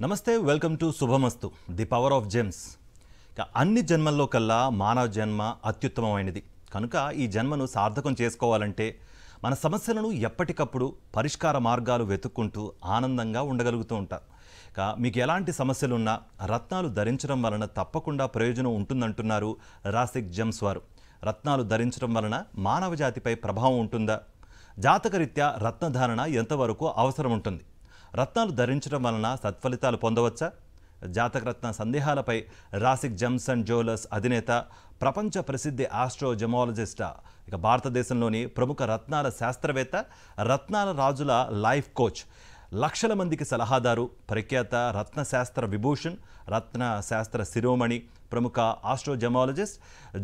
నమస్తే welcome to Subhamastu the power of Gems. అన్ని జన్మల్లో కల్లా మానవ జన్మ అత్యుత్తమమైనది కనుక ఈ జన్మను సార్థకం చేసుకోవాలంటే మన సమస్యలను ఎప్పటికప్పుడు పరిష్కార మార్గాలు వెతుక్కుంటూ ఆనందంగా ఉండగలుగుతూ ఉంటాం. మీకు ఎలాంటి సమస్యలున్నా రత్నాలు ధరించడం వలన తప్పకుండా ప్రయోజనం ఉంటుందంటున్నారు రాసిక్ జెమ్స్ వారు. రత్నాలు ధరించడం వలన మానవ జాతిపై ప్రభావం ఉంటుందా? జాతకరీత్యా రత్నధారణ ఎంతవరకు అవసరం ఉంటుంది? రత్నాలు ధరించడం వలన సత్ఫలితాలు పొందవచ్చా? జాతకరత్న సందేహాలపై రాసిక్ జెమ్స్ అండ్ జ్యువెలర్స్ అధినేత, ప్రపంచ ప్రసిద్ధి ఆస్ట్రోజెమాలజిస్ట్, భారతదేశంలోని ప్రముఖ రత్నాల శాస్త్రవేత్త, రత్నాల రాజుల లైఫ్ కోచ్, లక్షల మందికి సలహాదారు, ప్రఖ్యాత రత్నశాస్త్ర విభూషణ్, రత్నశాస్త్ర శిరోమణి, ప్రముఖ ఆస్ట్రోజెమాలజిస్ట్,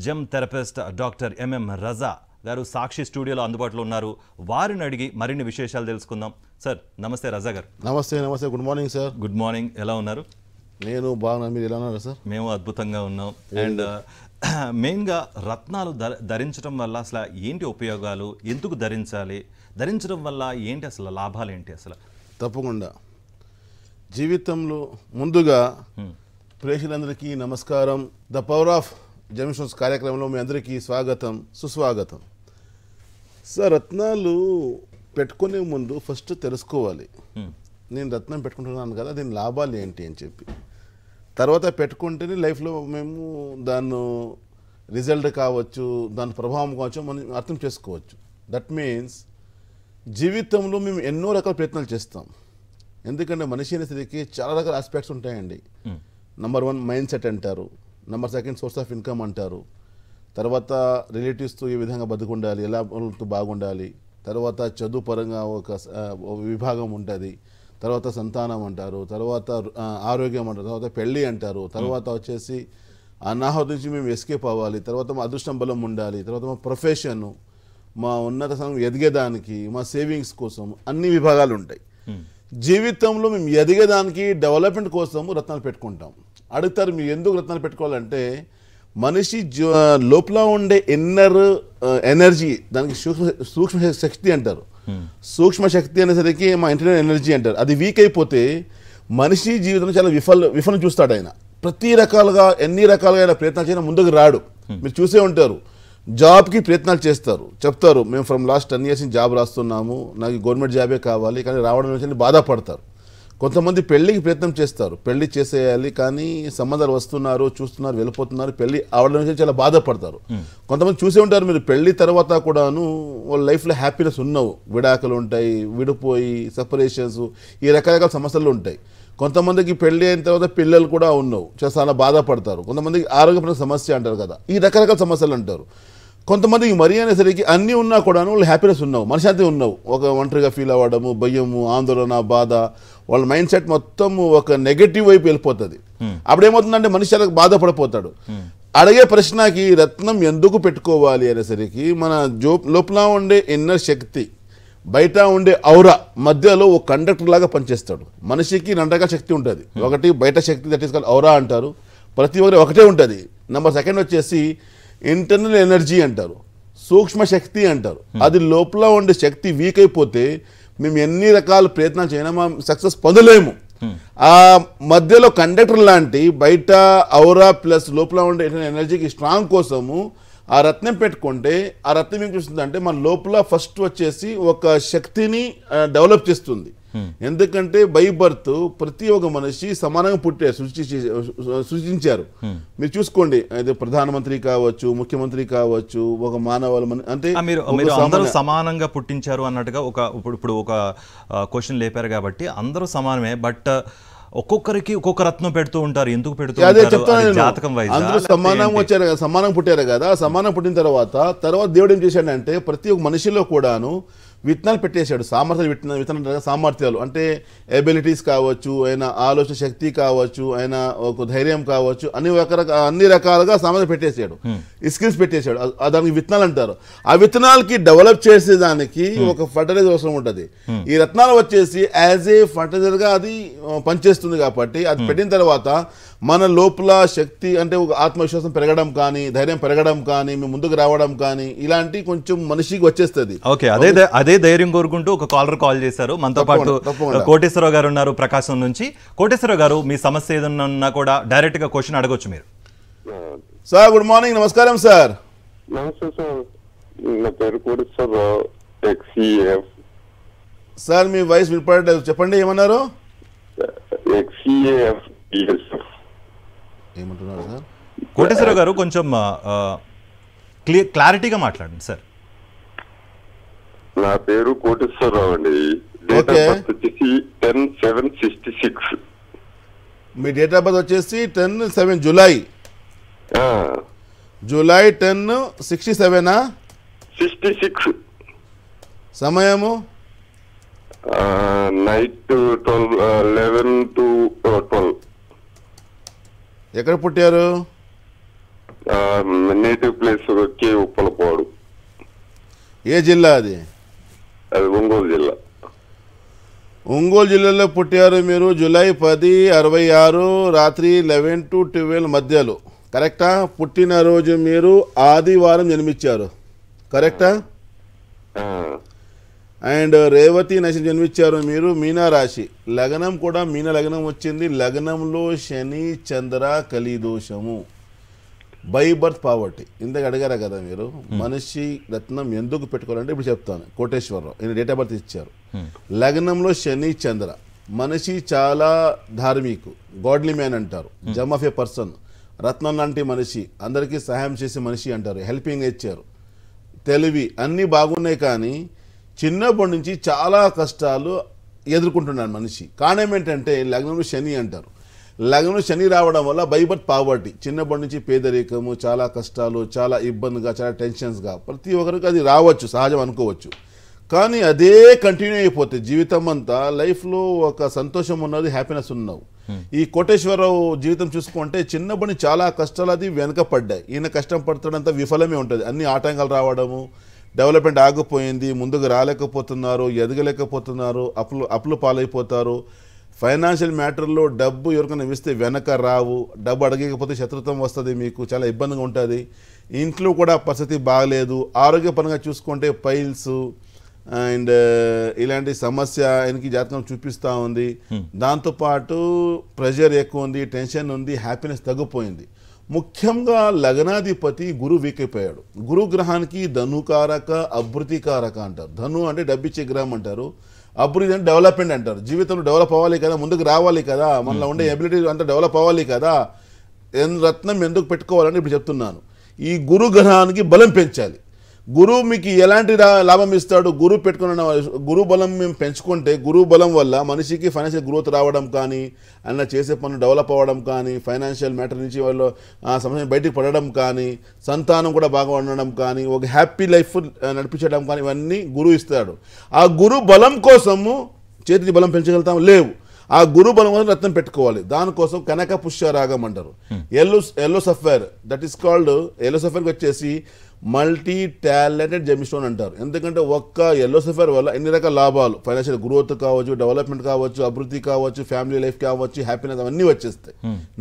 జెమ్ థెరపిస్ట్ డాక్టర్ ఎంఎం రజా గారు సాక్షి స్టూడియోలో అందుబాటులో ఉన్నారు. వారిని అడిగి మరిన్ని విశేషాలు తెలుసుకుందాం. సార్ నమస్తే. రజా గారు నమస్తే. Good morning sir. Good morning. ఎలా ఉన్నారు? నేను బాగున్నాను, మీరు ఎలా ఉన్నారు సార్? మేము అద్భుతంగా ఉన్నాం. అండ్ మెయిన్గా రత్నాలు ధరించడం వల్ల అసలు ఏంటి ఉపయోగాలు, ఎందుకు ధరించాలి, ధరించడం వల్ల ఏంటి అసలు లాభాలు ఏంటి అసలు? తప్పకుండా. జీవితంలో ముందుగా ప్రేక్షకులందరికీ నమస్కారం. ద పవర్ ఆఫ్ జెమ్స్ కార్యక్రమంలో మీ అందరికీ స్వాగతం, సుస్వాగతం. సార్, రత్నాలు పెట్టుకునే ముందు ఫస్ట్ తెలుసుకోవాలి. నేను రత్నం పెట్టుకుంటున్నాను కదా, దీని లాభాలు ఏంటి అని చెప్పి. తర్వాత పెట్టుకుంటేనే లైఫ్లో మేము దాన్ని రిజల్ట్ కావచ్చు, దాని ప్రభావం కావచ్చు మనం అర్థం చేసుకోవచ్చు. దట్ మీన్స్ జీవితంలో మేము ఎన్నో రకాల ప్రయత్నాలు చేస్తాం. ఎందుకంటే మనిషి అనేసరికి చాలా రకాల ఆస్పెక్ట్స్ ఉంటాయండి. నెంబర్ 1 మైండ్ సెట్ అంటారు. నెంబర్ 2 సోర్స్ ఆఫ్ ఇన్కమ్ అంటారు. తర్వాత రిలేటివ్స్తో ఏ విధంగా బతుకుండాలి, ఎలా బాగుండాలి. తర్వాత చదువు పరంగా ఒక విభాగం ఉంటుంది. తర్వాత సంతానం అంటారు. తర్వాత ఆరోగ్యం అంటారు. తర్వాత పెళ్ళి అంటారు. తర్వాత వచ్చేసి అనాహత నుంచి మేము ఎస్కేప్ అవ్వాలి. తర్వాత మా అదృష్టం బలం ఉండాలి. తర్వాత మా ప్రొఫెషను, మా ఉన్నత స్థానం ఎదిగేదానికి, మా సేవింగ్స్ కోసం అన్ని విభాగాలు ఉంటాయి. జీవితంలో మేము ఎదిగేదానికి, డెవలప్మెంట్ కోసము రత్నాలు పెట్టుకుంటాం. అడుగుతారు మీరు ఎందుకు రత్నాలు పెట్టుకోవాలంటే, మనిషి లోపల ఉండే ఇన్నర్ ఎనర్జీ, దానికి సూక్ష్మ శక్తి అంటారు. సూక్ష్మ శక్తి అనేసరికి మా ఇంటర్నల్ ఎనర్జీ అంటారు. అది వీక్ అయిపోతే మనిషి జీవితంలో చాలా విఫలం చూస్తాడు. ఆయన ప్రతి రకాలుగా ఎన్ని రకాలుగా ఆయన ప్రయత్నాలు చేయడం ముందుకు రాడు. మీరు చూసే ఉంటారు, జాబ్కి ప్రయత్నాలు చేస్తారు, చెప్తారు మేము ఫ్రమ్ లాస్ట్ 10 years జాబ్ రాస్తున్నాము, నాకు గవర్నమెంట్ జాబే కావాలి, కానీ రావడం నుంచి బాధపడతారు. కొంతమంది పెళ్లికి ప్రయత్నం చేస్తారు, పెళ్లి చేసేయాలి కానీ సంబంధాలు వస్తున్నారు, చూస్తున్నారు, వెళ్ళిపోతున్నారు, పెళ్లి అవడం నుంచి చాలా బాధపడతారు. కొంతమంది చూసే ఉంటారు మీరు, పెళ్లి తర్వాత కూడాను వాళ్ళ లైఫ్లో హ్యాపీనెస్ ఉన్నవు, విడాకులు ఉంటాయి, విడిపోయి సెపరేషన్స్, ఈ రకరకాల సమస్యలు ఉంటాయి. కొంతమందికి పెళ్లి అయిన తర్వాత పిల్లలు కూడా ఉన్నవు, చాలా బాధపడతారు. కొంతమందికి ఆరోగ్యపరమైన సమస్య అంటారు కదా, ఈ రకరకాల సమస్యలు అంటారు. కొంతమందికి మరీ అనేసరికి అన్నీ ఉన్నా కూడా వాళ్ళు హ్యాపీనెస్ ఉన్నావు, మనశాంతి ఉన్నావు, ఒక ఒంటరిగా ఫీల్ అవ్వడము, భయము, ఆందోళన, బాధ, వాళ్ళ మైండ్ సెట్ మొత్తం ఒక నెగటివ్ వైపు వెళ్ళిపోతుంది. అప్పుడేమవుతుందంటే మనిషి చాలా బాధపడిపోతాడు. అడిగే ప్రశ్నకి రత్నం ఎందుకు పెట్టుకోవాలి అనేసరికి, మన లోపల ఉండే ఇన్నర్ శక్తి, బయట ఉండే ఔరా మధ్యలో ఒక కండక్టర్ లాగా పనిచేస్తాడు. మనిషికి 2 రకాల శక్తి ఉంటుంది. ఒకటి బయట శక్తి, దట్ ఈస్ కాల్డ్ ఔరా అంటారు, ప్రతి ఒక్కరి ఒకటే ఉంటుంది. నెంబర్ 2 వచ్చేసి ఇంటర్నల్ ఎనర్జీ అంటారు, సూక్ష్మ శక్తి అంటారు. అది లోపల ఉండే శక్తి వీక్ అయిపోతే మేము ఎన్ని రకాల ప్రయత్నాలు చేయనా మనం సక్సెస్ పొందలేము. ఆ మధ్యలో కండక్టర్ లాంటి బయట ఔరా ప్లస్ లోపల ఉండే ఇంటర్నల్ ఎనర్జీకి స్ట్రాంగ్ కోసము ఆ రత్నం పెట్టుకుంటే, ఆ రత్నం ఏం చేస్తుంది అంటే మన లోపల ఫస్ట్ వచ్చేసి ఒక శక్తిని డెవలప్ చేస్తుంది. ఎందుకంటే బై బర్త్ ప్రతి ఒక్క మనిషి సమానంగా పుట్టారు, సృష్టించారు. మీరు చూసుకోండి, అయితే ప్రధానమంత్రి కావచ్చు, ముఖ్యమంత్రి కావచ్చు, ఒక మానవాళి అంటే అందరూ సమానంగా పుట్టించారు అన్నట్టుగా ఇప్పుడు ఒక క్వశ్చన్ లేపారు కాబట్టి అందరూ సమానమే. బట్ ఒక్కొక్కరికి ఒక్కొక్క రత్నం పెడుతూ ఉంటారు. ఎందుకు పెడుతూ ఉంటారు? జాతకం వైజ్ అందరూ సమానంగా వచ్చారు కదా, సమానం పుట్టారు కదా. సమానం పుట్టిన తర్వాత దేవుడు ఏం చేశాడంటే ప్రతి ఒక్క మనిషిలో కూడాను విత్తనాలు పెట్టేశాడు. విత్తనాలు సామర్థ్యాలు అంటే ఎబిలిటీస్ కావచ్చు, ఆయన ఆలోచన శక్తి కావచ్చు, ఆయన ఒక ధైర్యం కావచ్చు, అన్ని రకాలుగా సామర్థ్యం పెట్టేశాడు, స్కిల్స్ పెట్టేశాడు. దానికి విత్తనాలు అంటారు. ఆ విత్తనాలకి డెవలప్ చేసేదానికి ఒక ఫర్టిలైజర్ అవసరం ఉంటుంది. ఈ రత్నాలు వచ్చేసి యాజ్ ఏ ఫర్టిలైజర్ గా అది పనిచేస్తుంది. కాబట్టి అది పెట్టిన తర్వాత మన లోపల శక్తి అంటే ఒక ఆత్మవిశ్వాసం పెరగడం కానీ, ధైర్యం పెరగడం కానీ, మేము ముందుకు రావడం కానీ, ఇలాంటి కొంచెం మనిషికి వచ్చేస్తుంది. ఓకే, అదే ధైర్యం కోరుకుంటూ ఒక కాలర్ కాల్ చేశారు. మనతో పాటు కోటేశ్వరరావు గారు ఉన్నారు ప్రకాశం నుంచి. కోటేశ్వరరావు గారు, మీ సమస్య ఏదన్నా ఉన్నా కూడా డైరెక్ట్ గా క్వశ్చన్ అడగొచ్చు మీరు. సార్ గుడ్ మార్నింగ్, నమస్కారం సార్. నమస్తే సార్, నా పేరు కోటేశ్వరరావు, XCF. సార్ మీ వాయిస్ వినపడలేదు, చెప్పండి ఏమన్నారు? XCF ఏమంటున్నారు సార్? కోటేశ్వరరావు గారు కొంచెం క్లారిటీగా మాట్లాడండి సార్. నా పేరు కోటేశ్వరరావు అండి. డేట్ ఆఫ్ బర్త్ వచ్చేసి 10/7/66. మీ డేట్ ఆఫ్ బర్త్ వచ్చేసి 10/7 జూలై. జూలై 10/67. 66. సమయము నైట్ 11 to 12. ఎక్కడ పుట్టారు? నేటివ్ ప్లేస్ వచ్చి ఉప్పలపాడు. ఏ జిల్లా అది? అది ఒంగోలు జిల్లా. ఒంగోలు జిల్లాలో పుట్టారు మీరు. జూలై 10/66 రాత్రి 11 to 12 మధ్యలో, కరెక్టా? పుట్టినరోజు మీరు ఆదివారం జన్మించారు, కరెక్టా? అండ్ రేవతి నక్షత్రం జన్మించారు మీరు. మీనా రాశి, లగ్నం కూడా మీన లగ్నం వచ్చింది. లగ్నంలో శని చంద్ర కలిదోషము, బై బర్త్ పావర్టీ. ఇంతకు అడిగారా కదా మీరు, మనిషి రత్నం ఎందుకు పెట్టుకోవాలంటే ఇప్పుడు చెప్తాను. కోటేశ్వరరావు ఈయన డేట్ ఆఫ్ బర్త్ ఇచ్చారు. లగ్నంలో శని చంద్ర, మనిషి చాలా ధార్మికు, గాడ్లీ మ్యాన్ అంటారు, జమ్ ఆఫ్ ఏ పర్సన్, రత్నం లాంటి మనిషి, అందరికీ సహాయం చేసే మనిషి అంటారు, హెల్పింగ్ నేచర్, తెలివి అన్నీ బాగున్నాయి. కానీ చిన్నప్పటి నుంచి చాలా కష్టాలు ఎదుర్కొంటున్నాడు మనిషి. కారణం ఏంటంటే లగ్నంలో శని అంటారు. లగ్నంలో శని రావడం వల్ల బై బర్త్ పావర్టీ, చిన్నప్పటి నుంచి పేదరికము, చాలా కష్టాలు, చాలా ఇబ్బందిగా, చాలా టెన్షన్స్గా ప్రతి ఒక్కరికి అది రావచ్చు, సహజం అనుకోవచ్చు. కానీ అదే కంటిన్యూ అయిపోతే జీవితం అంతా లైఫ్లో ఒక సంతోషం ఉన్నది, హ్యాపీనెస్ ఉన్నావు. ఈ కోటేశ్వరరావు జీవితం చూసుకుంటే చిన్నప్పటి నుంచి చాలా కష్టాలు అది వెనక పడ్డాయి. ఈయన కష్టం పడుతున్నంత విఫలమే ఉంటుంది. అన్ని ఆటంకాలు రావడము, డెవలప్మెంట్ ఆగిపోయింది, ముందుకు రాలేకపోతున్నారు, ఎదగలేకపోతున్నారు, అప్పులు పాలైపోతారు. ఫైనాన్షియల్ మ్యాటర్లో డబ్బు ఎవరికైనా ఇస్తే వెనక రావు, డబ్బు అడగకపోతే శత్రుత్వం వస్తుంది, మీకు చాలా ఇబ్బందిగా ఉంటుంది. ఇంట్లో కూడా పరిస్థితి బాగలేదు. ఆరోగ్యపరంగా చూసుకుంటే పైల్స్ అండ్ ఇలాంటి సమస్య ఆయనకి జాతకం చూపిస్తూ ఉంది. దాంతోపాటు ప్రెషర్ ఎక్కువ ఉంది, టెన్షన్ ఉంది, హ్యాపీనెస్ తగ్గిపోయింది. ముఖ్యంగా లగ్నాధిపతి గురు వీక్ అయిపోయాడు. గురు గ్రహానికి ధనుకారక అభివృద్ధికారక అంటారు. ధను అంటే డబ్బిచ్చే గ్రహం అంటారు, అభివృద్ధి అంటే డెవలప్మెంట్ అంటారు. జీవితంలో డెవలప్ అవ్వాలి కదా, ముందుకు రావాలి కదా, మనలో ఉండే ఎబిలిటీ అంతా డెవలప్ అవ్వాలి కదా. రత్నం ఎందుకు పెట్టుకోవాలని ఇప్పుడు చెప్తున్నాను. ఈ గురు గ్రహానికి బలం పెంచాలి. గురువు మీకు ఎలాంటి లాభం ఇస్తాడు? గురువు పెట్టుకున్న గురు బలం మేము పెంచుకుంటే, గురువు బలం వల్ల మనిషికి ఫైనాన్షియల్ గ్రోత్ రావడం కానీ, అన్న చేసే పనులు డెవలప్ అవ్వడం కానీ, ఫైనాన్షియల్ మ్యాటర్ నుంచి వాళ్ళు ఆ సమస్య బయటికి పడడం కానీ, సంతానం కూడా బాగా ఉండడం కానీ, ఒక హ్యాపీ లైఫ్ నడిపించడం కానీ, ఇవన్నీ గురువు ఇస్తాడు. ఆ గురు బలం కోసము చేతికి బలం పెంచగలుగుతాం లేవు. ఆ గురు బలం వల్ల రత్నం పెట్టుకోవాలి. దానికోసం కనక పుష్యరాగం అంటారు. Yellow sapphire, that is called yellow సఫైర్కి వచ్చేసి మల్టీ టాలెంటెడ్ జెమ్స్టోన్ అంటారు. ఎందుకంటే ఒక్క ఎల్లో సఫైర్ వల్ల ఎన్ని రకాల లాభాలు, ఫైనాన్షియల్ గ్రోత్ కావచ్చు, డెవలప్మెంట్ కావచ్చు, అభివృద్ధి కావచ్చు, ఫ్యామిలీ లైఫ్ కావచ్చు, హ్యాపీనెస్ అవన్నీ వచ్చేస్తాయి.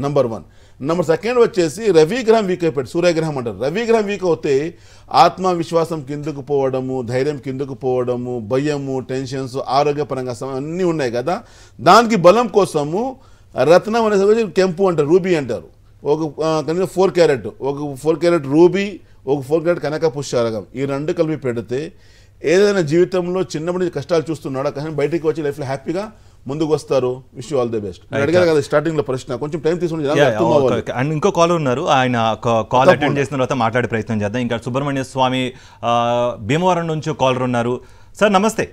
నంబర్ 1. నంబర్ 2 వచ్చేసి రవి గ్రహం వీక్ అయిపోయాడు, సూర్యగ్రహం అంటారు. రవి గ్రహం వీక్ అవుతే ఆత్మవిశ్వాసం కిందకు పోవడము, ధైర్యం కిందకు పోవడము, భయము, టెన్షన్స్, ఆరోగ్యపరంగా అన్నీ ఉన్నాయి కదా. దానికి బలం కోసము రత్నం అనేది కెంపు అంటారు, రూబీ అంటారు. ఒక 4 క్యారెట్, ఒక 4 క్యారెట్ రూబీ, ఒక 4 క్యారెట్ కనక పుష్యరాగం, ఈ 2 కలిపి పెడితే ఏదైనా జీవితంలో చిన్నప్పటి నుంచి కష్టాలు చూస్తున్నాడో కానీ బయటికి వచ్చి లైఫ్లో హ్యాపీగా ముందుకు వస్తారు. Wish you all the best. అడిగారు కదా స్టార్టింగ్ లో ప్రశ్న, కొంచెం టైం తీసుకుని. అండ్ ఇంకో కాలర్ ఉన్నారు, ఆయన కాల్ అటెండ్ చేసిన తర్వాత మాట్లాడే ప్రయత్నం చేద్దాం. ఇంకా సుబ్రహ్మణ్య స్వామి భీమవరం నుంచి కాలర్ ఉన్నారు. సార్ నమస్తే.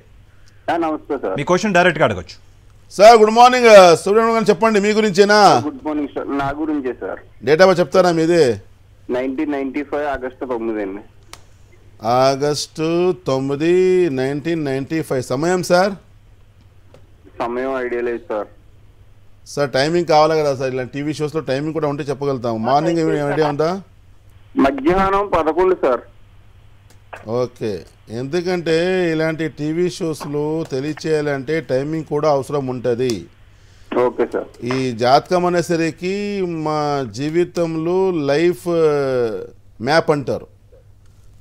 నమస్తే సార్, మీ క్వశ్చన్ డైరెక్ట్ గా అడగచ్చు. Sir good morning. సుబ్రహ్మణ్యం గారు చెప్పండి, మీ గురించేనా? గుడ్ మార్నింగ్ సార్, నా గురించే సార్. డేట్ ఆఫ్ బర్త్ చెప్తారా మీది? 1995 ఆగస్టు 9 అండి. ఆగస్టు 9, 1995. సమయం సార్? సమయం ఐడియా లేదు సార్. సార్ టైమింగ్ కావాలి కదా సార్, ఇలాంటి టీవీ షోస్లో టైమింగ్ కూడా ఉంటే చెప్పగలుగుతాం. మార్నింగ్ ఐడియా ఉందా? మధ్యాహ్నం 11 సార్. ఓకే, ఎందుకంటే ఇలాంటి టీవీ షోస్లో తెలియచేయాలంటే టైమింగ్ కూడా అవసరం ఉంటుంది. Okay sir. ఈ జాతకం అనేసరికి మా జీవితంలో లైఫ్ మ్యాప్ అంటారు.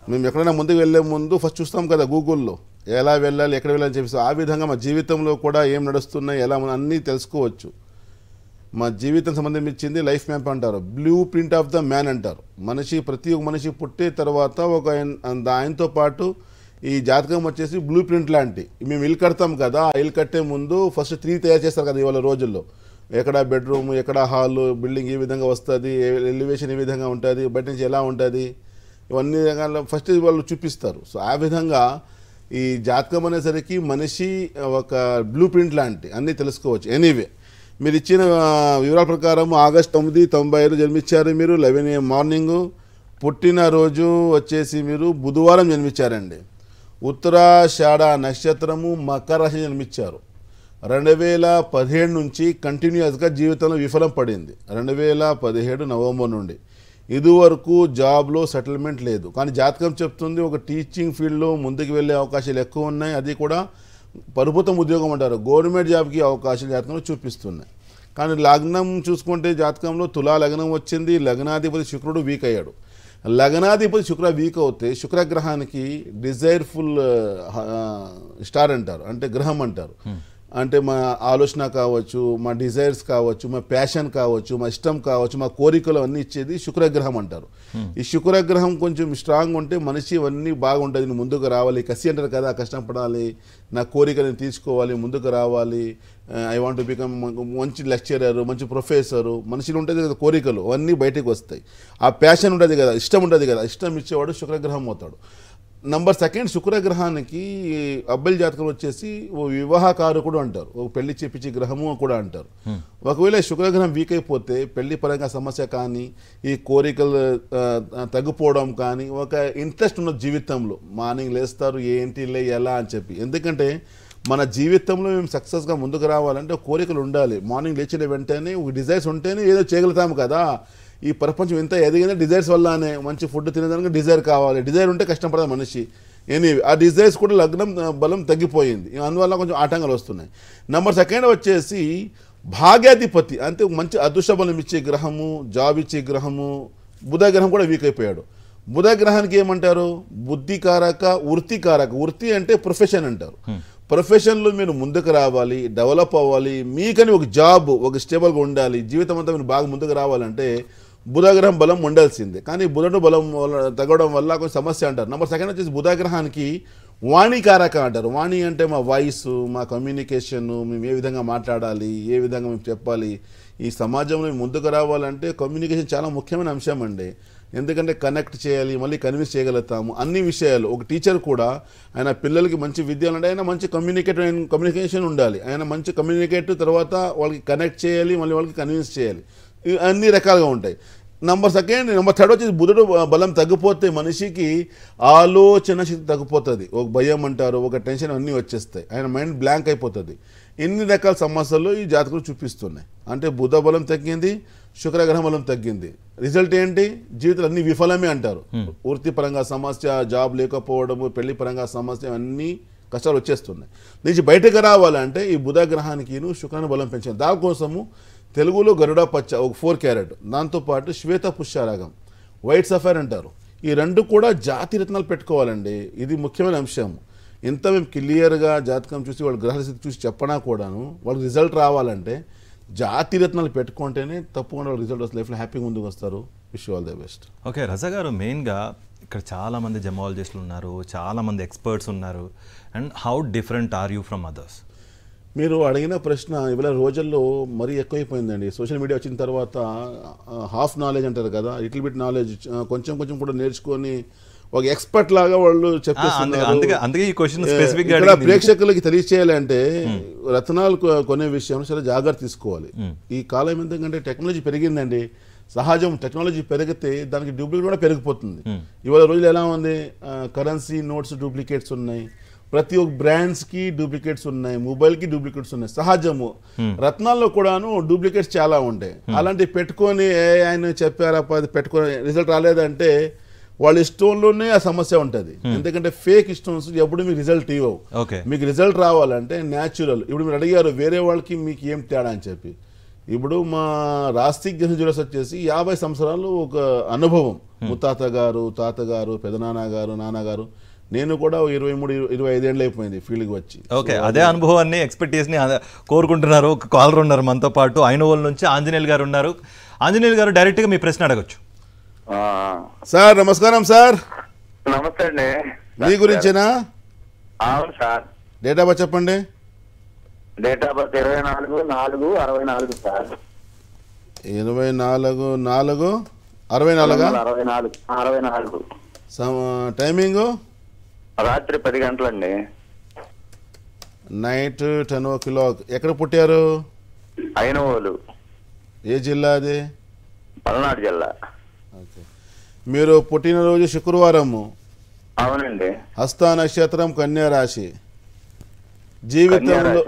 మేము ఎక్కడైనా ముందుకు వెళ్ళే ముందు ఫస్ట్ చూస్తాం కదా గూగుల్లో, ఎలా వెళ్ళాలి, ఎక్కడ వెళ్ళాలని చెప్పేసి ఆ విధంగా మా జీవితంలో కూడా ఏం నడుస్తున్నాయి, ఎలా మనం అన్నీ తెలుసుకోవచ్చు. మా జీవితం సంబంధించింది లైఫ్ మ్యాప్ అంటారు, blue print of the man అంటారు. ప్రతి ఒక్క మనిషి పుట్టే తర్వాత ఆయనతో పాటు ఈ జాతకం వచ్చేసి బ్లూ ప్రింట్ లాంటి. మేము ఇల్లు కడతాం కదా, ఆ ఇల్లు కట్టే ముందు ఫస్ట్ 3 తయారు చేస్తారు కదా ఇవాళ రోజుల్లో. ఎక్కడ బెడ్రూమ్, ఎక్కడ హాల్, బిల్డింగ్ ఏ విధంగా వస్తుంది, ఎలివేషన్ ఏ విధంగా ఉంటుంది, బయట నుంచి ఎలా ఉంటుంది, ఇవన్నీ రకాల ఫస్ట్ వాళ్ళు చూపిస్తారు. సో ఆ విధంగా ఈ జాతకం అనేసరికి మనిషి ఒక బ్లూ ప్రింట్ లాంటి అన్నీ తెలుసుకోవచ్చు. ఎనీవే మీరు ఇచ్చిన వివరాల ప్రకారం ఆగస్టు 9, 1995 జన్మించారు మీరు. 11 AM మార్నింగు. పుట్టినరోజు వచ్చేసి మీరు బుధవారం జన్మించారండి. ఉత్తరాషాఢ నక్షత్రము, మకర రాశి జన్మించారు. 2017 నుంచి కంటిన్యూస్గా జీవితంలో విఫలం పడింది. 2017 నవంబర్ నుండి ఇదివరకు జాబ్లో సెటిల్మెంట్ లేదు. కానీ జాతకం చెప్తుంది ఒక టీచింగ్ ఫీల్డ్లో ముందుకు వెళ్ళే అవకాశాలు ఎక్కువ ఉన్నాయి. అది కూడా ప్రభుత్వం ఉద్యోగం అంటారు, గవర్నమెంట్ జాబ్కి అవకాశాలు జాతకంలో చూపిస్తున్నాయి. కానీ లగ్నం చూసుకుంటే జాతకంలో తులా లగ్నం వచ్చింది. లగ్నాధిపతి శుక్రుడు వీక్ అయ్యాడు. లగ్నాధిపతి శుక్ర వీక్ అవుతే శుక్రగ్రహానికి డిజైర్ఫుల్ స్టార్ అంటారు, అంటే గ్రహం అంటారు. అంటే మా ఆలోచన కావచ్చు, మా డిజైర్స్ కావచ్చు, మా ప్యాషన్ కావచ్చు, మా ఇష్టం కావచ్చు, మా కోరికలు అన్నీ ఇచ్చేది శుక్రగ్రహం అంటారు. ఈ శుక్రగ్రహం కొంచెం స్ట్రాంగ్ ఉంటే మనిషి అన్నీ బాగుంటుంది. నేను ముందుకు రావాలి, కసి అంటారు కదా, కష్టపడాలి, నా కోరికలను తీర్చుకోవాలి, ముందుకు రావాలి, ఐ వాంట్ టు బికమ్ మంచి లెక్చరర్, మంచి ప్రొఫెసరు. మనిషిలో ఉంటుంది కదా కోరికలు, అవన్నీ బయటకు వస్తాయి. ఆ ప్యాషన్ ఉంటుంది కదా, ఇష్టం ఉంటుంది కదా, ఇష్టం ఇచ్చేవాడు శుక్రగ్రహం అవుతాడు. నంబర్ 2 శుక్రగ్రహానికి అబ్బాయిల జాతకం వచ్చేసి ఓ వివాహకారకుడు అంటారు, ఓ పెళ్లి చేపించే గ్రహము కూడా అంటారు. ఒకవేళ శుక్రగ్రహం వీక్ అయిపోతే పెళ్లి పరంగా సమస్య కానీ, ఈ కోరికలు తగ్గిపోవడం కానీ, ఒక ఇంట్రెస్ట్ ఉన్న జీవితంలో మార్నింగ్ లేస్తారు ఏంటి ఎలా అని చెప్పి. ఎందుకంటే మన జీవితంలో మేము సక్సెస్గా ముందుకు రావాలంటే కోరికలు ఉండాలి. మార్నింగ్ లేచిన వెంటనే ఒక డిజైర్స్ ఉంటేనే ఏదో చేయగలుగుతాము కదా. ఈ ప్రపంచం ఎంత ఎదిగినా డిజైర్స్ వల్లనే. మంచి ఫుడ్ తినేదానికి డిజైర్ కావాలి, డిజైర్ ఉంటే కష్టపడదు మనిషి. ఎనీవే ఆ డిజైర్స్ కూడా లగ్నం బలం తగ్గిపోయింది, అందువల్ల కొంచెం ఆటంకాలు వస్తున్నాయి. నంబర్ 2 వచ్చేసి భాగ్యాధిపతి, అంటే మంచి అదృష్ట బలం ఇచ్చే గ్రహము, జాబ్ ఇచ్చే గ్రహము బుధ గ్రహం కూడా వీక్ అయిపోయాడు. బుధ గ్రహానికి ఏమంటారు, బుద్ధికారక, వృత్తికారక. వృత్తి అంటే ప్రొఫెషన్ అంటారు. ప్రొఫెషన్లో మీరు ముందుకు రావాలి, డెవలప్ అవ్వాలి, మీకని ఒక జాబ్, ఒక స్టేబుల్గా ఉండాలి, జీవితం అంతా మీరు బాగా ముందుకు రావాలంటే బుధగ్రహం బలం ఉండాల్సిందే. కానీ బుధుడు బలం తగ్గడం వల్ల కొంచెం సమస్య అంటారు. నంబర్ 2 వచ్చేసి బుధగ్రహానికి వాణికారక అంటారు. వాణి అంటే మా వాయిస్, మా కమ్యూనికేషన్, మేము ఏ విధంగా మాట్లాడాలి, ఏ విధంగా మేము చెప్పాలి. ఈ సమాజంలో ముందుకు రావాలంటే కమ్యూనికేషన్ చాలా ముఖ్యమైన అంశం అండి. ఎందుకంటే కనెక్ట్ చేయాలి, మళ్ళీ కన్విన్స్ చేయగలుగుతాము అన్ని విషయాలు. ఒక టీచర్ కూడా ఆయన పిల్లలకి మంచి విద్య అంటే ఆయన మంచి కమ్యూనికేషన్ ఉండాలి. ఆయన మంచి కమ్యూనికేటివ్, తర్వాత వాళ్ళకి కనెక్ట్ చేయాలి, మళ్ళీ వాళ్ళకి కన్విన్స్ చేయాలి. అన్ని రకాలుగా ఉంటాయి. నంబర్ 3 వచ్చేసి బుధుడు బలం తగ్గిపోతే మనిషికి ఆలోచన శక్తి తగ్గిపోతుంది. ఒక భయం అంటారు, ఒక టెన్షన్ అన్నీ వచ్చేస్తాయి, ఆయన మైండ్ బ్లాంక్ అయిపోతుంది. ఎన్ని రకాల సమస్యలు ఈ జాతకులు చూపిస్తున్నాయి. అంటే బుధ బలం తగ్గింది, శుక్రగ్రహం బలం తగ్గింది. రిజల్ట్ ఏంటి, జీవితాలు అన్ని విఫలమే అంటారు. వృత్తిపరంగా సమస్య, జాబ్ లేకపోవడము, పెళ్లి పరంగా సమస్య, అన్నీ కష్టాలు వచ్చేస్తున్నాయి. నుంచి బయటకు రావాలంటే ఈ బుధ గ్రహానికి శుక్రాన్ని బలం పెంచాలి. దానికోసము తెలుగులో గరుడ పచ్చ ఒక 4 క్యారెట్, దాంతోపాటు శ్వేత పుష్యరాగం, వైట్ సఫైర్ అంటారు. ఈ 2 కూడా జాతి రత్నాలు పెట్టుకోవాలండి. ఇది ముఖ్యమైన అంశం. ఎంత మేము క్లియర్గా జాతకం చూసి వాళ్ళ గ్రహాల స్థితి చూసి చెప్పనా కూడాను వాళ్ళకి రిజల్ట్ రావాలంటే జాతి రత్నాలు పెట్టుకుంటేనే తప్పకుండా వాళ్ళ రిజల్ట్ వస్తుంది, లైఫ్లో హ్యాపీగా ముందుకు వస్తారు. Wish all the best. Okay Raza garu, మెయిన్గా ఇక్కడ చాలామంది జెమాలజిస్టులు ఉన్నారు, చాలామంది ఎక్స్పర్ట్స్ ఉన్నారు. And how different are you from others? మీరు అడిగిన ప్రశ్న ఇవాళ రోజుల్లో మరీ ఎక్కువైపోయిందండి. సోషల్ మీడియా వచ్చిన తర్వాత హాఫ్ నాలెడ్జ్ అంటారు కదా, లిటిల్ బిట్ నాలెడ్జ్, కొంచెం కొంచెం కూడా నేర్చుకొని ఒక ఎక్స్పర్ట్ లాగా వాళ్ళు చెప్పేస్తున్నారు. ఇక్కడ ప్రేక్షకులకి తెలియచేయాలంటే రత్నాలు కొనే విషయంలో చాలా జాగ్రత్త తీసుకోవాలి. ఈ కాలం ఎందుకంటే టెక్నాలజీ పెరిగిందండి. సహజం, టెక్నాలజీ పెరిగితే దానికి డూప్లికేట్ కూడా పెరిగిపోతుంది. ఇవాళ రోజులు ఎలా ఉంది, కరెన్సీ నోట్స్ డూప్లికేట్స్ ఉన్నాయి, ప్రతి ఒక్క బ్రాండ్స్కి డూప్లికేట్స్ ఉన్నాయి, మొబైల్కి డూప్లికేట్స్ ఉన్నాయి. సహజము. రత్నాల్లో కూడాను డూప్లికేట్స్ చాలా ఉంటాయి. అలాంటివి పెట్టుకొని ఆయన చెప్పారా పెట్టుకొని రిజల్ట్ రాలేదంటే వాళ్ళ స్టోన్లోనే ఆ సమస్య ఉంటుంది. ఎందుకంటే ఫేక్ స్టోన్స్ ఎప్పుడు మీకు రిజల్ట్ ఇవ్వవు. మీకు రిజల్ట్ రావాలంటే న్యాచురల్. ఇప్పుడు మీరు అడిగారు వేరే వాళ్ళకి మీకు ఏం తేడా అని చెప్పి. ఇప్పుడు మా రాస్తిక్ జ్యువెలర్స్ వచ్చేసి 50 సంవత్సరాలు ఒక అనుభవం. ముత్తాత గారు, తాతగారు, పెదనాన్న గారు, నాన్నగారు నేను కూడా 23-25 ఏళ్ళు అయిపోయింది ఫీల్డ్కి వచ్చి. ఓకే, అదే అనుభవాన్ని ఎక్స్పెక్టేషన్ కోరుకుంటున్నారు. ఒక కాలర్ ఉన్నారు మనతో పాటు, ఐనవోల్ నుంచి ఆంజనేయులు గారు ఉన్నారు. ఆంజనేయులు గారు, డైరెక్ట్గా మీ ప్రశ్న అడగచ్చు. సార్ నమస్కారం సార్. నమస్తే అండి. మీ గురించేనా? అవును సార్. డేట్ ఆఫ్ బర్త్ చెప్పండి. Date of birth 24/4/64 sir. 24/4/64. Timing రాత్రి 10 గంటలండి. Night 10 o'clock. ఎక్కడ పుట్టారు? ఐనవోలు. ఏ జిల్లా అది? పల్నాడు జిల్లా. మీరు పుట్టినరోజు శుక్రవారము. అవునండి. హస్త నక్షత్రం, కన్యా రాశి. జీవితంలో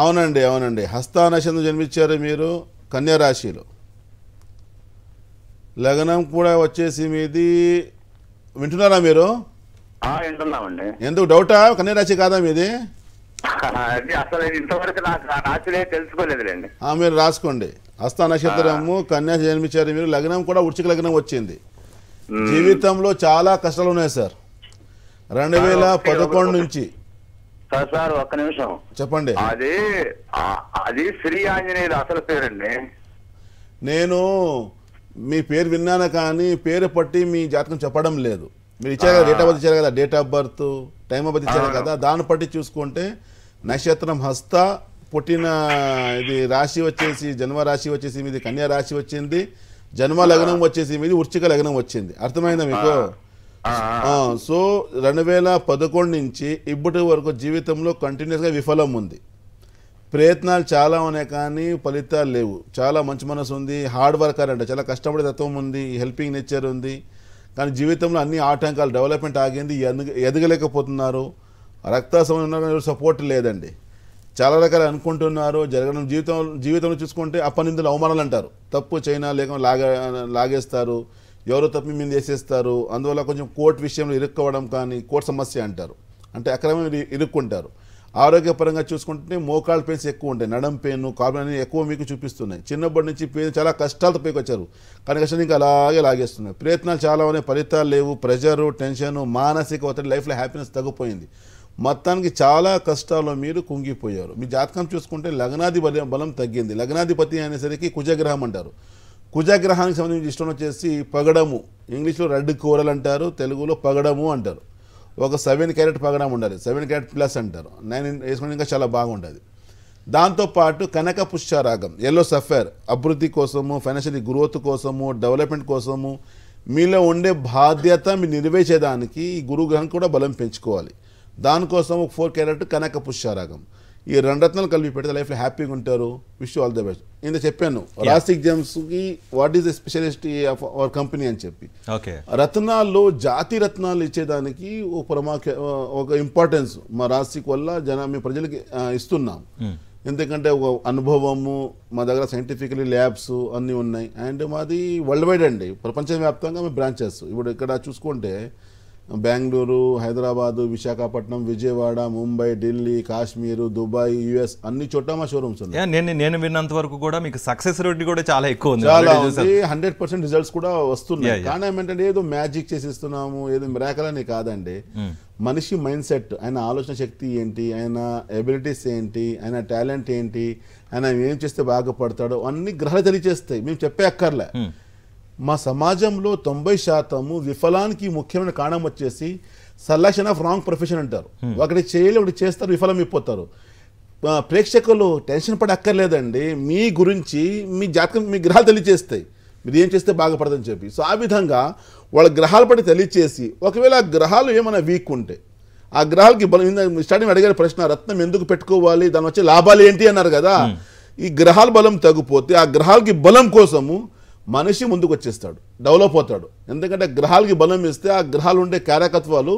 అవునండి అవునండి హస్త నక్షత్రం జన్మించారు మీరు, కన్యా రాశిలో. లగ్నం కూడా వచ్చేసి మీది. వింటున్నారా మీరు? వింటున్నామండి. ఎందుకు డౌటా? కన్యా రాశి కాదా మీది? అసలు ఇంతవరకు నాకు రాశిలే తెలుసుకోలేదులేండి. మీరు రాసుకోండి. హస్త నక్షత్రము, కన్యా జన్మించారు మీరు. లగ్నం కూడా వృశ్చిక లగ్నం వచ్చింది. జీవితంలో చాలా కష్టాలు ఉన్నాయి సార్. 2011 నుంచి. సార్ ఒక్క నిమిషం చెప్పండి. అది శ్రీ ఆంజనేయులు అసలు పేరండి. నేను మీ పేరు విన్నాను కానీ పేరు పట్టి మీ జాతకం చెప్పడం లేదు. మీరు ఇచ్చారు కదా, డేట్ ఆఫ్ బర్త్ ఇచ్చారు కదా, date of birth, time of birth ఇచ్చారు కదా, దాన్ని పట్టి చూసుకుంటే నక్షత్రం హస్త, పుట్టిన ఇది రాశి వచ్చేసి జన్మ రాశి వచ్చేసి మీది కన్యా రాశి వచ్చింది, జన్మ లగ్నం వచ్చేసి మీది వృశ్చిక లగ్నం వచ్చింది. అర్థమైందా మీకు? సో 2011 నుంచి ఇప్పటి వరకు జీవితంలో కంటిన్యూస్గా విఫలం ఉంది. ప్రయత్నాలు చాలా ఉన్నాయి కానీ ఫలితాలు లేవు. చాలా మంచి మనసు ఉంది, హార్డ్ వర్కర్ అంటే చాలా కష్టపడే తత్వం ఉంది, హెల్పింగ్ నేచర్ ఉంది. కానీ జీవితంలో అన్ని ఆటంకాలు, డెవలప్మెంట్ ఆగింది, ఎదగలేకపోతున్నారు. రక్త సంబంధం సపోర్ట్ లేదండి. చాలా రకాలు అనుకుంటున్నారు జరగడం. జీవితంలో చూసుకుంటే అపనిందులు, అవమానాలు అంటారు. తప్పు చైనా లేక లాగేస్తారు, ఎవరో తప్పి మీద వేసేస్తారు. అందువల్ల కొంచెం కోర్టు విషయంలో ఇరుక్కోవడం కానీ కోర్టు సమస్య అంటారు, అంటే అక్రమం ఇరుక్కుంటారు. ఆరోగ్యపరంగా చూసుకుంటే మోకాళ్ళ పెయిన్స్ ఎక్కువ ఉంటాయి, నడం పెయిన్, కాలు పెయిన్ ఎక్కువ మీకు చూపిస్తున్నాయి. చిన్నప్పటి నుంచి పెయిన్ చాలా కష్టాలతో పైకి వచ్చారు కానీ కష్టాలు ఇంకా అలాగే లాగేస్తున్నాయి. ప్రయత్నాలు చాలా ఉన్నాయి, ఫలితాలు లేవు. ప్రెషరు, టెన్షను, మానసిక ఒత్తిడి, లైఫ్లో హ్యాపీనెస్ తగ్గిపోయింది. మొత్తానికి చాలా కష్టాల్లో మీరు కుంగిపోయారు. మీ జాతకం చూసుకుంటే లగ్నాధి బలం తగ్గింది. లగ్నాధిపతి అనేసరికి కుజగ్రహం అంటారు. కుజగ్రహానికి సంబంధించి ఇష్టం వచ్చేసి పగడము, ఇంగ్లీష్లో రెడ్ కోరల్ అంటారు, తెలుగులో పగడము అంటారు. ఒక 7 క్యారెట్ పగడం ఉండాలి, 7 క్యారెట్ ప్లస్ అంటారు. 9 వేసుకుంటే ఇంకా చాలా బాగుంటుంది. దాంతోపాటు కనక పుష్యరాగం, ఎల్లో సఫైర్, అభివృద్ధి కోసము, ఫైనాన్షియల్ గ్రోత్ కోసము, డెవలప్మెంట్ కోసము, మీలో ఉండే బాధ్యత మీరు నెరవేర్చేదానికి ఈ గురుగ్రహం కూడా బలం పెంచుకోవాలి. దానికోసం 4 క్యారెట్ కనక పుష్యరాగం, ఈ 2 రత్నాలు కలిపి పెడితే లైఫ్లో హ్యాపీగా ఉంటారు. Wish all the best. ఇంత చెప్పాను రాసిక్ జెమ్స్కి what is the specialist of our company అని చెప్పి. రత్నాల్లో జాతి రత్నాలు ఇచ్చేదానికి ఒక ఇంపార్టెన్స్ మా రాసిక్ వల్ల మీ ప్రజలకి ఇస్తున్నాం. ఎందుకంటే ఒక అనుభవము, మా దగ్గర సైంటిఫికలీ ల్యాబ్స్ అన్నీ ఉన్నాయి. అండ్ మాది వరల్డ్ వైడ్ అండి, ప్రపంచవ్యాప్తంగా మీ బ్రాంచెస్. ఇప్పుడు ఇక్కడ చూసుకుంటే బెంగళూరు, హైదరాబాదు, విశాఖపట్నం, విజయవాడ, ముంబై, ఢిల్లీ, కాశ్మీరు, దుబాయ్, యుఎస్ అన్ని చోట్ల మా షోరూమ్స్ ఉన్నాయి. నేను విన్నంత వరకు కూడా మీకు సక్సెస్ రేట్ కూడా చాలా ఎక్కువ ఉంది. చాలా ఉంది, 100% రిజల్ట్స్ కూడా వస్తున్నాయి. కానీ ఏమంటే ఏదో మ్యాజిక్ చేసిస్తున్నాము, ఏదో మిరాకల్ అని కాదండి. మనిషి మైండ్ సెట్, ఆయన ఆలోచన శక్తి ఏంటి, ఆయన ఎబిలిటీస్ ఏంటి, ఆయన టాలెంట్ ఏంటి, ఆయన ఏం చేస్తే బాగుపడతాడో అన్ని గ్రహాలు తెలియచేస్తాయి. మేము చెప్పే అక్కర్లే. మా సమాజంలో 90% విఫలానికి ముఖ్యమైన కారణం వచ్చేసి సెలక్షన్ ఆఫ్ రాంగ్ ప్రొఫెషన్ అంటారు. ఒకటి చేయలే, ఒకటి చేస్తారు, విఫలం అయిపోతారు. ప్రేక్షకులు టెన్షన్ పడి అక్కర్లేదండి. మీ గురించి మీ జాతకం, మీ గ్రహాలు తెలియచేస్తాయి మీరు ఏం చేస్తే బాగుపడదని చెప్పి. సో ఆ విధంగా వాళ్ళ గ్రహాలు పడి తెలియచేసి, ఒకవేళ ఆ గ్రహాలు ఏమైనా వీక్ ఉంటే ఆ గ్రహాలకి బలం, స్టార్టింగ్ అడిగారు ప్రశ్న, రత్నం ఎందుకు పెట్టుకోవాలి, దాని వచ్చే లాభాలు ఏంటి అన్నారు కదా. ఈ గ్రహాల బలం తగ్గిపోతే ఆ గ్రహాలకి బలం కోసము మనిషి ముందుకు వచ్చేస్తాడు, డెవలప్ అవుతాడు. ఎందుకంటే గ్రహాలకి బలం ఇస్తే ఆ గ్రహాలు ఉండే కారకత్వాలు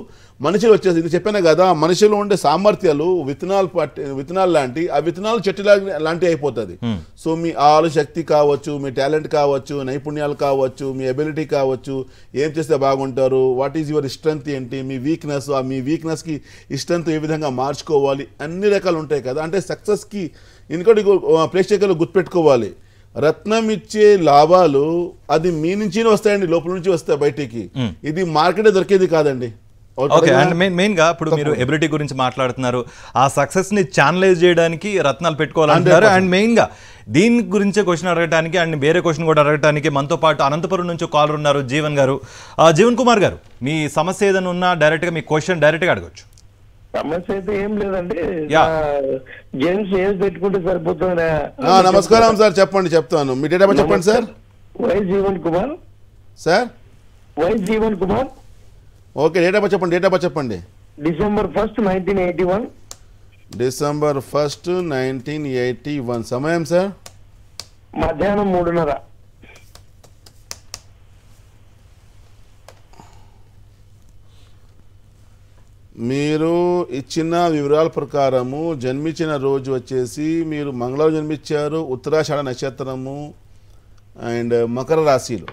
మనిషిలో వచ్చేసి, ఇది చెప్పాను కదా, మనిషిలో ఉండే సామర్థ్యాలు విత్తనాలు లాంటి, ఆ విత్తనాలు చెట్టు లాంటివి అయిపోతుంది. సో మీ ఆలోచన శక్తి కావచ్చు, మీ టాలెంట్ కావచ్చు, నైపుణ్యాలు కావచ్చు, మీ ఎబిలిటీ కావచ్చు, ఏం చేస్తే బాగుంటారు, వాట్ ఈజ్ యువర్ స్ట్రెంగ్త్ ఏంటి, మీ వీక్నెస్, ఆ మీ వీక్నెస్కి స్ట్రెంగ్త్ ఏ విధంగా మార్చుకోవాలి, అన్ని రకాలు ఉంటాయి కదా. అంటే సక్సెస్కి ఇంకోటి ప్రేక్షకులు గుర్తుపెట్టుకోవాలి, రత్నం ఇచ్చే లాభాలు అది మీ నుంచి వస్తాయండి, లోపల నుంచి వస్తాయి బయటికి. ఇది మార్కెట్ దొరికేది కాదండి. ఓకే. అండ్ మెయిన్గా ఇప్పుడు మీరు ఎబిలిటీ గురించి మాట్లాడుతున్నారు, ఆ సక్సెస్ని ఛానలైజ్ చేయడానికి రత్నాలు పెట్టుకోవాలంటున్నారు. అండ్ మెయిన్గా దీని గురించే క్వశ్చన్ అడగడానికి అండ్ వేరే క్వశ్చన్ కూడా అడగడానికి మనతో పాటు అనంతపురం నుంచి కాలర్ ఉన్నారు, జీవన్ గారు. జీవన్ కుమార్ గారు, మీ సమస్య ఏదైనా ఉన్నా డైరెక్ట్గా మీ క్వశ్చన్ డైరెక్ట్గా అడగచ్చు. సమస్య అయితే ఏం లేదండి, జెంట్స్ ఏజ్ పెట్టుకుంటే సరిపోతుంది. నమస్కారం సార్, చెప్పండి, చెప్తాను. మీ డేట్ ఆఫ్ బర్త్ చెప్పండి sir. Y Jeevan Kumar sir. Y Jeevan Kumar. Okay, date of birth చెప్పండి. డేట్ ఆఫ్ బర్త్ చెప్పండి. December 1st, 1981. December 1st, 1981. సమయం సార్ మధ్యాహ్నం 3:30. మీరు ఇచ్చిన వివరాల ప్రకారము జన్మించిన రోజు వచ్చేసి మీరు మంగళవారం జన్మించారు, ఉత్తరాషాఢ నక్షత్రము అండ్ మకర రాశిలో.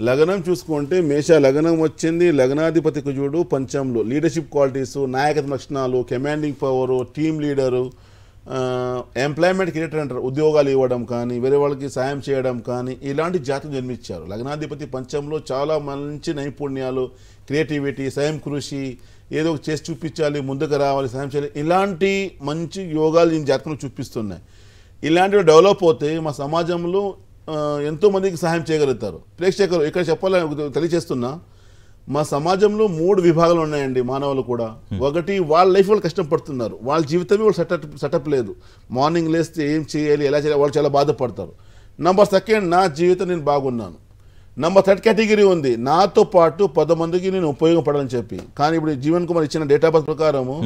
లగ్నం చూసుకుంటే మేష లగ్నం వచ్చింది. లగ్నాధిపతి కుజుడు పంచంలో. లీడర్షిప్ క్వాలిటీస్, నాయకత్వ లక్షణాలు, commanding power, team leader, employment creator అంటారు, ఉద్యోగాలు ఇవ్వడం కానీ వేరే వాళ్ళకి సాయం చేయడం కానీ ఇలాంటి జాతకం జన్మించారు. లగ్నాధిపతి పంచంలో చాలా మంచి నైపుణ్యాలు, క్రియేటివిటీ, స్వయం కృషి, ఏదో చేసి చూపించాలి, ముందుకు రావాలి, సాయం చేయాలి, ఇలాంటి మంచి యోగాలు ఈ జాతకంలో చూపిస్తున్నాయి. ఇలాంటివి డెవలప్ అవుతే మా సమాజంలో ఎంతో మందికి సహాయం చేయగలుగుతారు. ప్రేక్షకులు ఇక్కడ చెప్పాలని తెలియజేస్తున్నా, మా సమాజంలో 3 విభాగాలు ఉన్నాయండి మానవులు కూడా. ఒకటి, వాళ్ళ లైఫ్ వాళ్ళు కష్టపడుతున్నారు, వాళ్ళ జీవితమే వాళ్ళు సెటప్ లేదు, మార్నింగ్ లేస్తే ఏం చేయాలి, ఎలా చేయాలి, వాళ్ళు చాలా బాధపడతారు. నంబర్ 2, నా జీవితం నేను బాగున్నాను. నంబర్ 3 కేటగిరీ ఉంది, నాతో పాటు 10 మందికి నేను ఉపయోగపడాలని చెప్పి. కానీ ఇప్పుడు జీవన్ కుమార్ ఇచ్చిన డేట్ ఆఫ్ బర్త్ ప్రకారము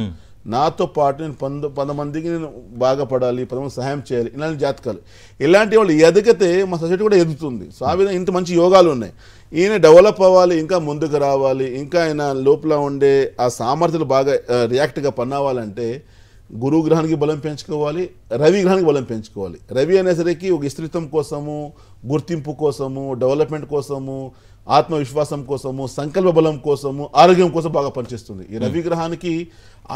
నాతో పాటు నేను 10 మందికి నేను బాగుపడాలి, 10 మంది సహాయం చేయాలి, ఇలాంటి జాతకాలు. ఇలాంటి వాళ్ళు ఎదిగితే మా సొసైటీ కూడా ఎదుగుతుంది. సో ఆ విధంగా ఇంత మంచి యోగాలు ఉన్నాయి. ఈయన డెవలప్ అవ్వాలి, ఇంకా ముందుకు రావాలి, ఇంకా ఆయన లోపల ఉండే ఆ సామర్థ్యాలు బాగా రియాక్ట్గా పన్నవ్వాలంటే గురువు గ్రహానికి బలం పెంచుకోవాలి, రవి గ్రహానికి బలం పెంచుకోవాలి. రవి అనేసరికి ఒక స్త్రీత్వం కోసము, గుర్తింపు కోసము, డెవలప్మెంట్ కోసము, ఆత్మవిశ్వాసం కోసము, సంకల్ప బలం కోసము, ఆరోగ్యం కోసం బాగా పనిచేస్తుంది. ఈ రవి గ్రహానికి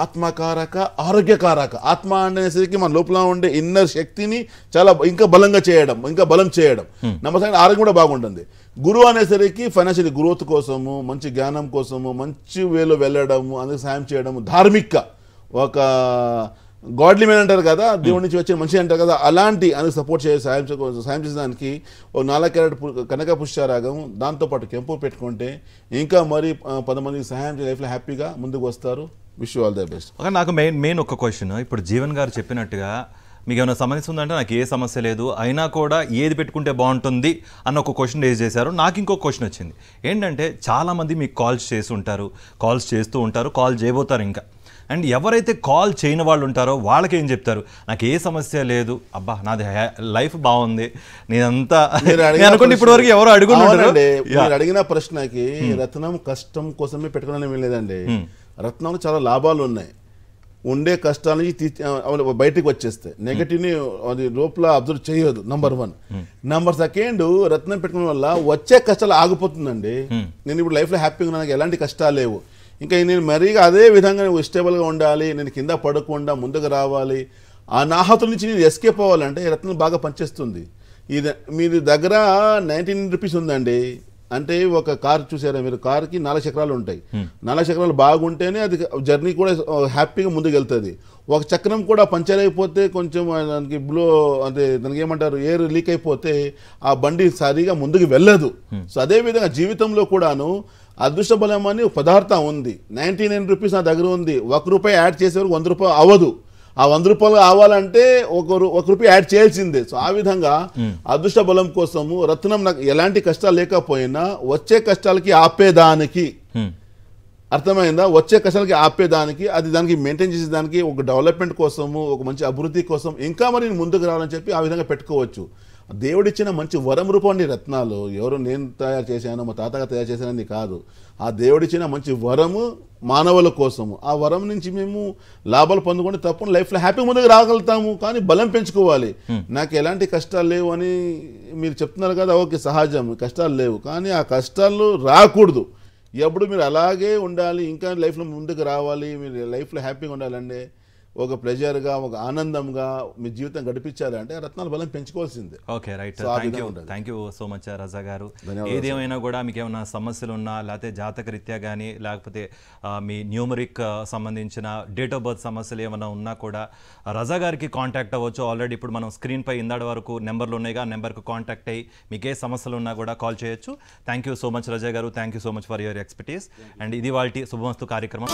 ఆత్మకారక, ఆరోగ్యకారక. ఆత్మ అనేసరికి మన లోపల ఉండే ఇన్నర్ శక్తిని చాలా ఇంకా బలంగా చేయడం, ఇంకా బలం చేయడం. నమ్మకం ఆరోగ్యం కూడా బాగుంటుంది. గురువు అనేసరికి ఫైనాన్షియల్ గ్రోత్ కోసము, మంచి జ్ఞానం కోసము, మంచి వేలో వెళ్ళడము, అందుకు సాయం చేయడము, ధార్మిక ఒక గాడ్లీ మ్యాన్ అంటారు కదా, దేవుడి నుంచి వచ్చిన మనిషి అంటారు కదా, అలాంటి అందుకు సపోర్ట్ సాయం చేసేదానికి ఓ 4 క్యారెట్ కనక పుష్యరాగం, దాంతోపాటు కెంపు పెట్టుకుంటే ఇంకా మరి 10 మందికి సహాయం చేసి లైఫ్లో హ్యాపీగా ముందుకు వస్తారు. Wish you all the best. నాకు మెయిన్ ఒక క్వశ్చన్, ఇప్పుడు జీవన్ గారు చెప్పినట్టుగా మీకు ఏమైనా సమస్య ఉందంటే నాకు ఏ సమస్య లేదు, అయినా కూడా ఏది పెట్టుకుంటే బాగుంటుంది అన్న ఒక క్వశ్చన్ రేజ్ చేశారు. నాకు ఇంకొక క్వశ్చన్ వచ్చింది ఏంటంటే, చాలామంది మీకు కాల్స్ చేసి ఉంటారు, కాల్స్ చేస్తూ ఉంటారు, కాల్ చేయబోతారు ఇంకా. అండ్ ఎవరైతే కాల్ చేయని వాళ్ళు ఉంటారో వాళ్ళకి ఏం చెప్తారు, నాకు ఏ సమస్య లేదు, అబ్బా నాది లైఫ్ బాగుంది, నేనంతా అనుకుంటే ఇప్పటి వరకు ఎవరు అడుగుంటారు. మీరు అడిగిన ప్రశ్నకి రత్నం కష్టం కోసమే పెట్టుకునే లేదండి. రత్నంలో చాలా లాభాలు ఉన్నాయి. ఉండే కష్టాలని బయటకు వచ్చేస్తే నెగటివ్ని అది లోపల అబ్జర్వ్ చేయదు. నంబర్ 1. నంబర్ 2, రత్నం పెట్టుకోవడం వల్ల వచ్చే కష్టాలు ఆగిపోతుందండి. నేను ఇప్పుడు లైఫ్లో హ్యాపీగా నాకు ఎలాంటి కష్టాలు లేవు, ఇంకా నేను మరీగా అదే విధంగా స్టేబుల్గా ఉండాలి, నేను కింద పడకుండా ముందుకు రావాలి, ఆ నాహతుల నుంచి నేను ఎస్కేప్ అవ్వాలంటే రత్నం బాగా పనిచేస్తుంది. ఇది మీరు దగ్గర 19 రూపీస్ ఉందండి అంటే ఒక కార్ చూసారా మీరు, కార్కి 4 చక్రాలు ఉంటాయి. 4 చక్రాలు బాగుంటేనే అది జర్నీ కూడా హ్యాపీగా ముందుకు వెళ్తుంది. ఒక చక్రం కూడా పంచర్ అయిపోతే కొంచెం దానికి బ్లో అంటే దానికి ఏమంటారు ఎయిర్ లీక్ అయిపోతే ఆ బండి సరిగా ముందుకు వెళ్ళదు. సో అదేవిధంగా జీవితంలో కూడాను అదృష్ట బలం అని పదార్థం ఉంది. 99 రూపీస్ నా దగ్గర ఉంది, 1 రూపాయి యాడ్ చేసేవారు 100 రూపాయలు అవ్వదు. ఆ 100 రూపాయలు కావాలంటే 1 రూపాయి యాడ్ చేయాల్సిందే. సో ఆ విధంగా అదృష్ట బలం కోసము రత్నం నాకు ఎలాంటి కష్టాలు లేకపోయినా వచ్చే కష్టాలకి ఆపేదానికి, అర్థమైందా, వచ్చే కష్టాలకి ఆపేదానికి, అది దానికి మెయింటైన్ చేసేదానికి, ఒక డెవలప్మెంట్ కోసము, ఒక మంచి అభివృద్ధి కోసం ఇంకా మరి ముందుకు రావాలని చెప్పి ఆ విధంగా పెట్టుకోవచ్చు. దేవుడిచ్చిన మంచి వరం రూపండి రత్నాలు. ఎవరు నేను తయారు చేశాను, మా తాతగారు తయారు చేశానని కాదు, ఆ దేవుడిచ్చిన మంచి వరము మానవుల కోసము. ఆ వరం నుంచి మేము లాభాలు పొందుకుంటే తప్పని లైఫ్లో హ్యాపీ ముందుకు రాగలుగుతాము. కానీ బలం పెంచుకోవాలి. నాకు ఎలాంటి కష్టాలు లేవు అని మీరు చెప్తున్నారు కదా, ఓకే సహజం, కష్టాలు లేవు, కానీ ఆ కష్టాలు రాకూడదు. ఎప్పుడు మీరు అలాగే ఉండాలి, ఇంకా లైఫ్లో ముందుకు రావాలి, మీరు లైఫ్లో హ్యాపీగా ఉండాలంటే ఒక ప్లెజర్గా ఒక ఆనందంగా మీ జీవితం గడిపించాలి అంటే రత్నాల బలం పెంచుకోవాల్సిందే. Okay, right. So, ఆ థ్యాంక్ యూ విధంగా ఉంటుంది. Thank you so much Raza garu. ధన్యవాదాలు ఏదేమైనా కూడా మీకు ఏమైనా సమస్యలు ఉన్నా, లేకపోతే జాతక రీత్యా కానీ, లేకపోతే మీ న్యూమరిక్ సంబంధించిన డేట్ ఆఫ్ బర్త్ సమస్యలు ఏమైనా ఉన్నా కూడా రజా గారికి కాంటాక్ట్ అవ్వచ్చు. ఆల్రెడీ ఇప్పుడు మనం స్క్రీన్పై ఇందాడ వరకు నెంబర్లు ఉన్నాయిగా, నెంబర్కు కాంటాక్ట్ అయ్యి మీకు ఏ సమస్యలు ఉన్నా కూడా కాల్ చేయొచ్చు. Thank you so much Raza గారు. Thank you so much for your expertise. And ఇది వాళ్ళ శుభమస్తు కార్యక్రమం.